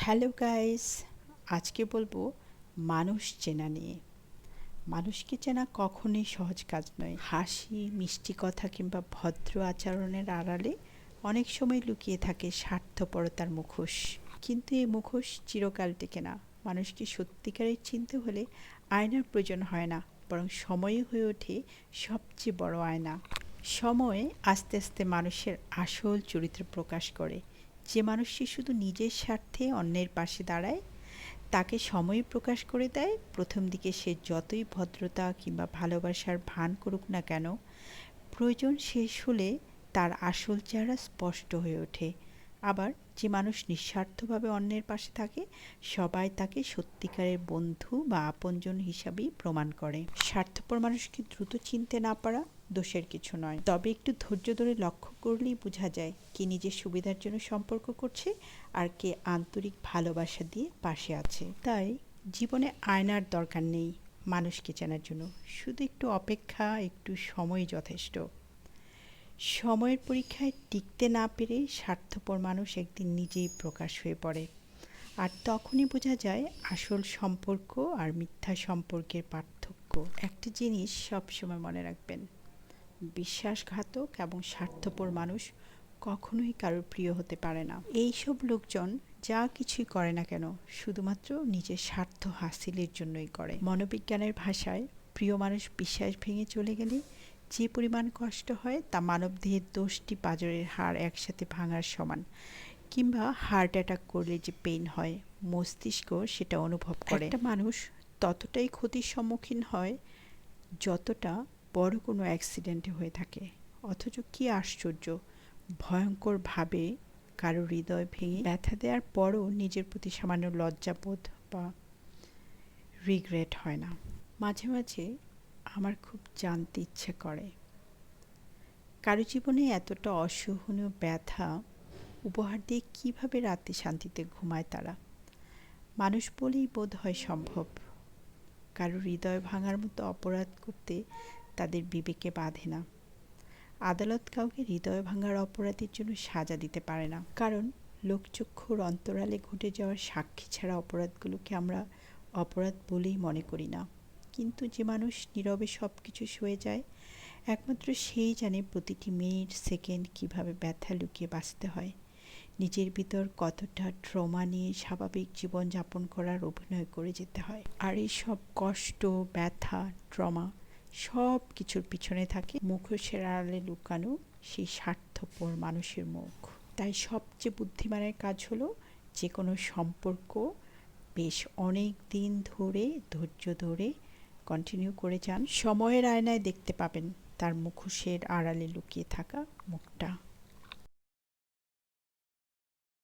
Hello guys, আজকে বলবো মানুষ চেনা নিয়ে। মানুষকে চেনা কখনোই সহজ কাজ নয়। হাসি, মিষ্টি কথা কিংবা ভদ্র আচরণের আড়ালে অনেক সময় লুকিয়ে থাকে স্বার্থপরতার মুখোশ। কিন্তু এই মুখোশ চিরকাল টেকে না। মানুষকে সত্যিকারের চিনতে হলে আয়নার প্রয়োজন হয় না, বরং সময়ই হয়ে ওঠে সবচেয়ে বড় আয়না। সময় আস্তে আস্তে মানুষের আসল চরিত্র প্রকাশ করে। যে মানুষটি শুধু নিজের স্বার্থে অন্যের পাশে দাঁড়ায়, তাকে সময় প্রকাশ করে দেয়। প্রথম দিকে সে যতই ভদ্রতা কিংবা ভালোবাসার ভান করুক না কেন, প্রয়োজন শেষ হলে তার আসল চেহারা স্পষ্ট হয়ে ওঠে। আবার যে মানুষ নিঃস্বার্থভাবে অন্যের পাশে থাকে, সবাই তাকে সত্যিকারের বন্ধু বা আপনজন হিসাবেই প্রমাণ করে। স্বার্থপর মানুষকে দ্রুত চিনতে না পারা দোষের কিছু নয়, তবে একটু ধৈর্য ধরে লক্ষ্য করলেই বোঝা যায় কে নিজের সুবিধার জন্য সম্পর্ক করছে আর কে আন্তরিক ভালোবাসা দিয়ে পাশে আছে। তাই জীবনে আয়নার দরকার নেই মানুষকে চেনার জন্য, শুধু একটু অপেক্ষা, একটু সময় যথেষ্ট। সময়ের পরীক্ষায় টিকতে না পেরে স্বার্থপর মানুষ একদিন নিজেই প্রকাশ হয়ে পড়ে। আর তখনই বোঝা যায় আসল সম্পর্ক আর মিথ্যা সম্পর্কের পার্থক্য। একটা জিনিস সবসময় মনে রাখবেন: বিশ্বাসঘাতক এবং স্বার্থপর মানুষ কখনোই কারোর প্রিয় হতে পারে না। এইসব লোকজন যা কিছুই করে না কেন, শুধুমাত্র নিজের স্বার্থ হাসিলের জন্যই করে। মনোবিজ্ঞানের ভাষায়, প্রিয় মানুষ বিশ্বাস ভেঙে চলে গেলে যে পরিমাণ কষ্ট হয় তা মানবদেহের 10টি পাঁজরের হাড় একসাথে ভাঙার সমান। কিংবা হার্ট অ্যাটাক করলে যে পেইন হয়, মস্তিষ্ক সেটা অনুভব করে। একটা মানুষ ততটাই ক্ষতির সম্মুখীন হয় যতটা বড় কোনো অ্যাক্সিডেন্টে হয়ে থাকে। অথচ কি আশ্চর্য, ভয়ঙ্করভাবে কারো হৃদয় ভেঙে ব্যথা দেওয়ার পরও নিজের প্রতি সামান্য লজ্জাবোধ বা রিগ্রেট হয় না। মাঝে মাঝে আমার খুব জানতে ইচ্ছে করে, কারো জীবনে এতটা অসহনীয় ব্যথা উপহার দিয়ে কীভাবে রাতে শান্তিতে ঘুমায় তারা। মানুষ বলেই বোধ হয় সম্ভব। কারো হৃদয় ভাঙার মতো অপরাধ করতে তাদের বিবেকে বাধে না। আদালত কাউকে হৃদয় ভাঙার অপরাধের জন্য সাজা দিতে পারে না, কারণ লোকচক্ষুর অন্তরালে ঘটে যাওয়ার সাক্ষী ছাড়া অপরাধগুলোকে আমরা অপরাধ বলেই মনে করি না। কিন্তু যে মানুষ নীরবে সব কিছু সয়ে যায়, একমাত্র সেই জানে প্রতিটি মিনিট, সেকেন্ড কীভাবে ব্যথা লুকিয়ে বাঁচতে হয়, নিজের ভিতর কতটা ট্রমা নিয়ে স্বাভাবিক জীবনযাপন করার অভিনয় করে যেতে হয়। আর এই সব কষ্ট, ব্যথা, ট্রমা সব কিছুর পিছনে থাকে মুখোশের আড়ালে লুকানো সেই স্বার্থপর মানুষের মুখ। তাই সবচেয়ে বুদ্ধিমানের কাজ হলো যে কোনো সম্পর্ক বেশ অনেক দিন ধরে ধৈর্য ধরে কন্টিনিউ করে যান। সময়ের আয়নায় দেখতে পাবেন তার মুখোশের আড়ালে লুকিয়ে থাকা মুখটা।